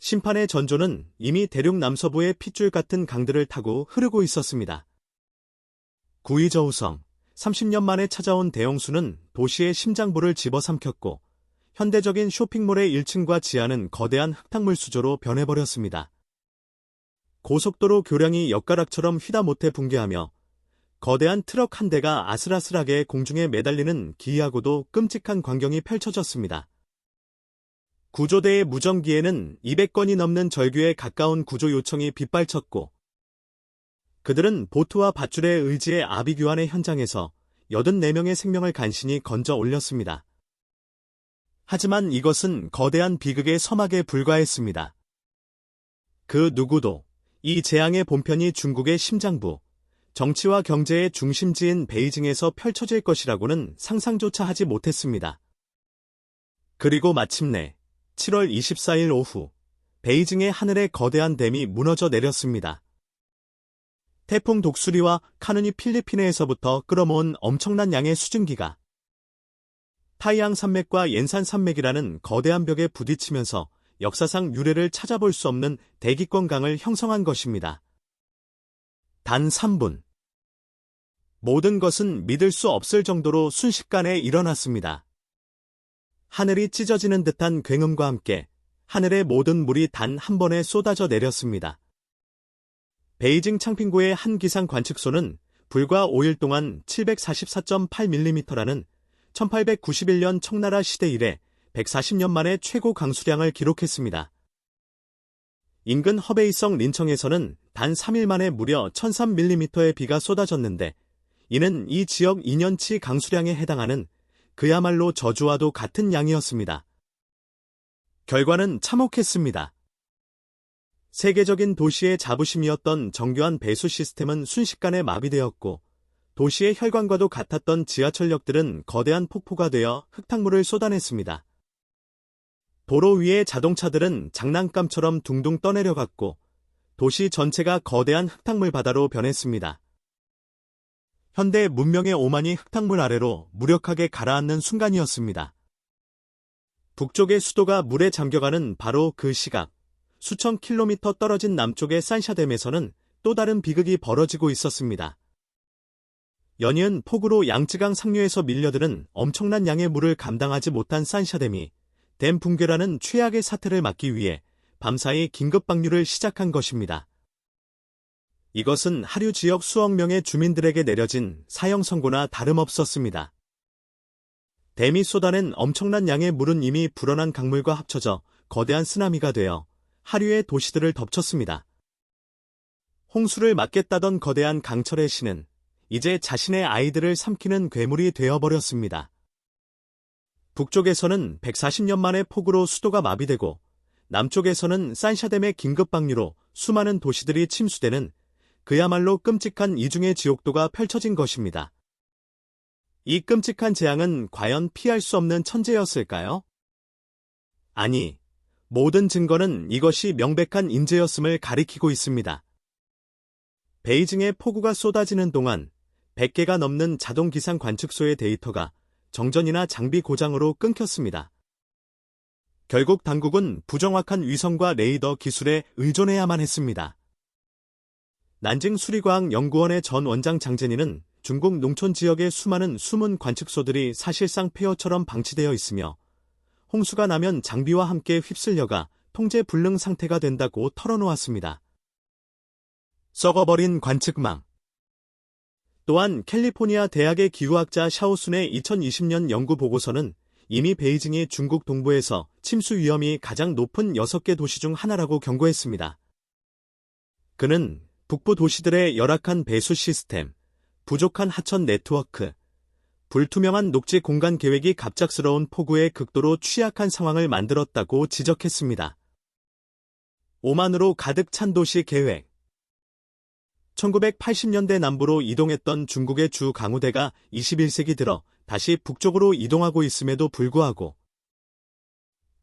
심판의 전조는 이미 대륙 남서부의 핏줄 같은 강들을 타고 흐르고 있었습니다. 구이저우성, 30년 만에 찾아온 대형수는 도시의 심장부를 집어삼켰고 현대적인 쇼핑몰의 1층과 지하는 거대한 흙탕물 수조로 변해버렸습니다. 고속도로 교량이 엿가락처럼 휘다못해 붕괴하며 거대한 트럭 한 대가 아슬아슬하게 공중에 매달리는 기이하고도 끔찍한 광경이 펼쳐졌습니다. 구조대의 무전기에는 200건이 넘는 절규에 가까운 구조 요청이 빗발쳤고 그들은 보트와 밧줄의 의지의 아비규환의 현장에서 84명의 생명을 간신히 건져 올렸습니다. 하지만 이것은 거대한 비극의 서막에 불과했습니다. 그 누구도 이 재앙의 본편이 중국의 심장부, 정치와 경제의 중심지인 베이징에서 펼쳐질 것이라고는 상상조차 하지 못했습니다. 그리고 마침내 7월 24일 오후 베이징의 하늘에 거대한 댐이 무너져 내렸습니다. 태풍 독수리와 카눈이 필리핀에서부터 끌어모은 엄청난 양의 수증기가 타이앙 산맥과 옌산 산맥이라는 거대한 벽에 부딪히면서 역사상 유례를 찾아볼 수 없는 대기권 강을 형성한 것입니다. 단 3분. 모든 것은 믿을 수 없을 정도로 순식간에 일어났습니다. 하늘이 찢어지는 듯한 굉음과 함께 하늘의 모든 물이 단 한 번에 쏟아져 내렸습니다. 베이징 창핑구의 한 기상 관측소는 불과 5일 동안 744.8mm라는 1891년 청나라 시대 이래 140년 만에 최고 강수량을 기록했습니다. 인근 허베이성 린청에서는 단 3일 만에 무려 1003mm의 비가 쏟아졌는데 이는 이 지역 2년치 강수량에 해당하는 그야말로 저주와도 같은 양이었습니다. 결과는 참혹했습니다. 세계적인 도시의 자부심이었던 정교한 배수 시스템은 순식간에 마비되었고 도시의 혈관과도 같았던 지하철역들은 거대한 폭포가 되어 흙탕물을 쏟아냈습니다. 도로 위의 자동차들은 장난감처럼 둥둥 떠내려갔고 도시 전체가 거대한 흙탕물 바다로 변했습니다. 현대 문명의 오만이 흙탕물 아래로 무력하게 가라앉는 순간이었습니다. 북쪽의 수도가 물에 잠겨가는 바로 그 시각, 수천 킬로미터 떨어진 남쪽의 산샤댐에서는 또 다른 비극이 벌어지고 있었습니다. 연이은 폭우로 양쯔강 상류에서 밀려드는 엄청난 양의 물을 감당하지 못한 산샤댐이 댐 붕괴라는 최악의 사태를 막기 위해 밤사이 긴급 방류를 시작한 것입니다. 이것은 하류 지역 수억 명의 주민들에게 내려진 사형 선고나 다름없었습니다. 댐이 쏟아낸 엄청난 양의 물은 이미 불어난 강물과 합쳐져 거대한 쓰나미가 되어 하류의 도시들을 덮쳤습니다. 홍수를 막겠다던 거대한 강철의 신은 이제 자신의 아이들을 삼키는 괴물이 되어버렸습니다. 북쪽에서는 140년 만의 폭우로 수도가 마비되고 남쪽에서는 산샤댐의 긴급 방류로 수많은 도시들이 침수되는 그야말로 끔찍한 이중의 지옥도가 펼쳐진 것입니다. 이 끔찍한 재앙은 과연 피할 수 없는 천재였을까요? 아니, 모든 증거는 이것이 명백한 인재였음을 가리키고 있습니다. 베이징의 폭우가 쏟아지는 동안 100개가 넘는 자동 기상 관측소의 데이터가 정전이나 장비 고장으로 끊겼습니다. 결국 당국은 부정확한 위성과 레이더 기술에 의존해야만 했습니다. 난징 수리과학 연구원의 전 원장 장제니는 중국 농촌 지역의 수많은 숨은 관측소들이 사실상 폐허처럼 방치되어 있으며 홍수가 나면 장비와 함께 휩쓸려가 통제 불능 상태가 된다고 털어놓았습니다. 썩어버린 관측망. 또한 캘리포니아 대학의 기후학자 샤오순의 2020년 연구 보고서는 이미 베이징이 중국 동부에서 침수 위험이 가장 높은 6개 도시 중 하나라고 경고했습니다. 그는 북부 도시들의 열악한 배수 시스템, 부족한 하천 네트워크, 불투명한 녹지 공간 계획이 갑작스러운 폭우에 극도로 취약한 상황을 만들었다고 지적했습니다. 오만으로 가득 찬 도시 계획. 1980년대 남부로 이동했던 중국의 주 강우대가 21세기 들어 다시 북쪽으로 이동하고 있음에도 불구하고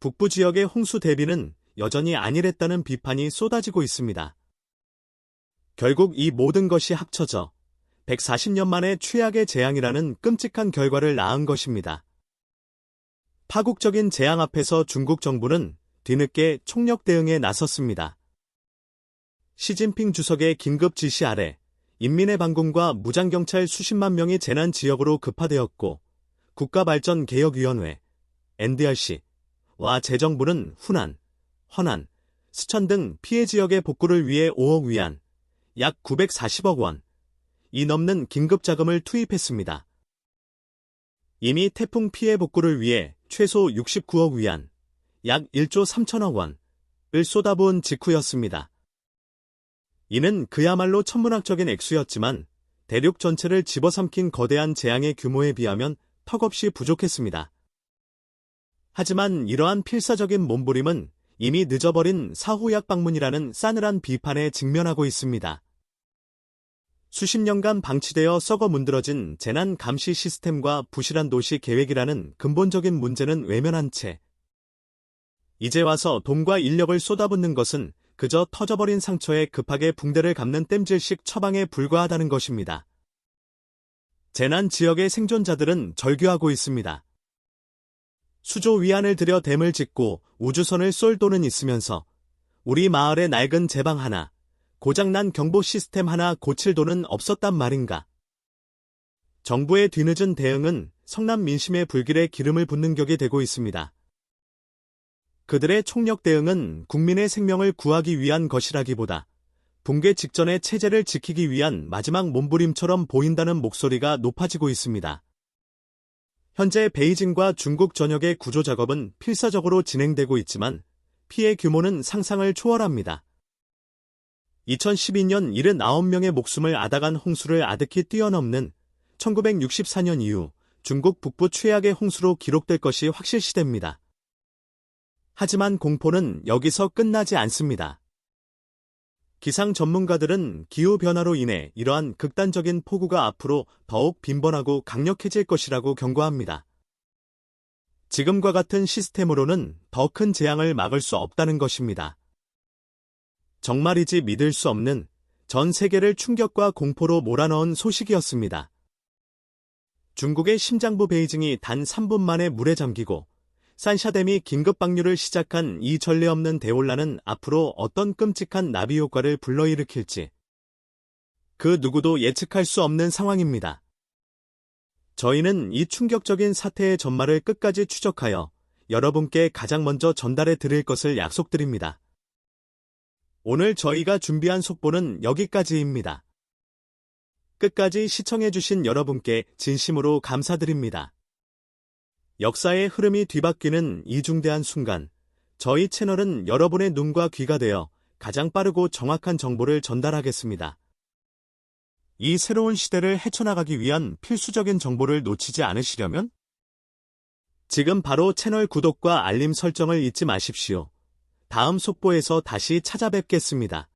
북부 지역의 홍수 대비는 여전히 안일했다는 비판이 쏟아지고 있습니다. 결국 이 모든 것이 합쳐져 140년 만에 최악의 재앙이라는 끔찍한 결과를 낳은 것입니다. 파국적인 재앙 앞에서 중국 정부는 뒤늦게 총력 대응에 나섰습니다. 시진핑 주석의 긴급 지시 아래 인민의 반군과 무장경찰 수십만 명이 재난 지역으로 급파되었고 국가발전개혁위원회, NDRC와 재정부는 후난, 허난, 스천 등 피해 지역의 복구를 위해 5억 위안, 약 940억 원, 이 넘는 긴급자금을 투입했습니다. 이미 태풍 피해 복구를 위해 최소 69억 위안, 약 1조 3천억 원을 쏟아부은 직후였습니다. 이는 그야말로 천문학적인 액수였지만 대륙 전체를 집어삼킨 거대한 재앙의 규모에 비하면 턱없이 부족했습니다. 하지만 이러한 필사적인 몸부림은 이미 늦어버린 사후약 방문이라는 싸늘한 비판에 직면하고 있습니다. 수십 년간 방치되어 썩어 문드러진 재난 감시 시스템과 부실한 도시 계획이라는 근본적인 문제는 외면한 채 이제 와서 돈과 인력을 쏟아붓는 것은 그저 터져버린 상처에 급하게 붕대를 감는 땜질식 처방에 불과하다는 것입니다. 재난 지역의 생존자들은 절규하고 있습니다. 수조 위안을 들여 댐을 짓고 우주선을 쏠 돈은 있으면서 우리 마을에 낡은 제방 하나, 고장난 경보 시스템 하나 고칠 돈은 없었단 말인가. 정부의 뒤늦은 대응은 성남 민심의 불길에 기름을 붓는 격이 되고 있습니다. 그들의 총력 대응은 국민의 생명을 구하기 위한 것이라기보다 붕괴 직전의 체제를 지키기 위한 마지막 몸부림처럼 보인다는 목소리가 높아지고 있습니다. 현재 베이징과 중국 전역의 구조 작업은 필사적으로 진행되고 있지만 피해 규모는 상상을 초월합니다. 2012년 79명의 목숨을 앗아간 홍수를 아득히 뛰어넘는 1964년 이후 중국 북부 최악의 홍수로 기록될 것이 확실시됩니다. 하지만 공포는 여기서 끝나지 않습니다. 기상 전문가들은 기후변화로 인해 이러한 극단적인 폭우가 앞으로 더욱 빈번하고 강력해질 것이라고 경고합니다. 지금과 같은 시스템으로는 더 큰 재앙을 막을 수 없다는 것입니다. 정말이지 믿을 수 없는 전 세계를 충격과 공포로 몰아넣은 소식이었습니다. 중국의 심장부 베이징이 단 3분 만에 물에 잠기고 산샤댐이 긴급 방류를 시작한 이 전례 없는 대혼란은 앞으로 어떤 끔찍한 나비 효과를 불러일으킬지 그 누구도 예측할 수 없는 상황입니다. 저희는 이 충격적인 사태의 전말을 끝까지 추적하여 여러분께 가장 먼저 전달해 드릴 것을 약속드립니다. 오늘 저희가 준비한 속보는 여기까지입니다. 끝까지 시청해주신 여러분께 진심으로 감사드립니다. 역사의 흐름이 뒤바뀌는 이 중대한 순간, 저희 채널은 여러분의 눈과 귀가 되어 가장 빠르고 정확한 정보를 전달하겠습니다. 이 새로운 시대를 헤쳐나가기 위한 필수적인 정보를 놓치지 않으시려면 지금 바로 채널 구독과 알림 설정을 잊지 마십시오. 다음 속보에서 다시 찾아뵙겠습니다.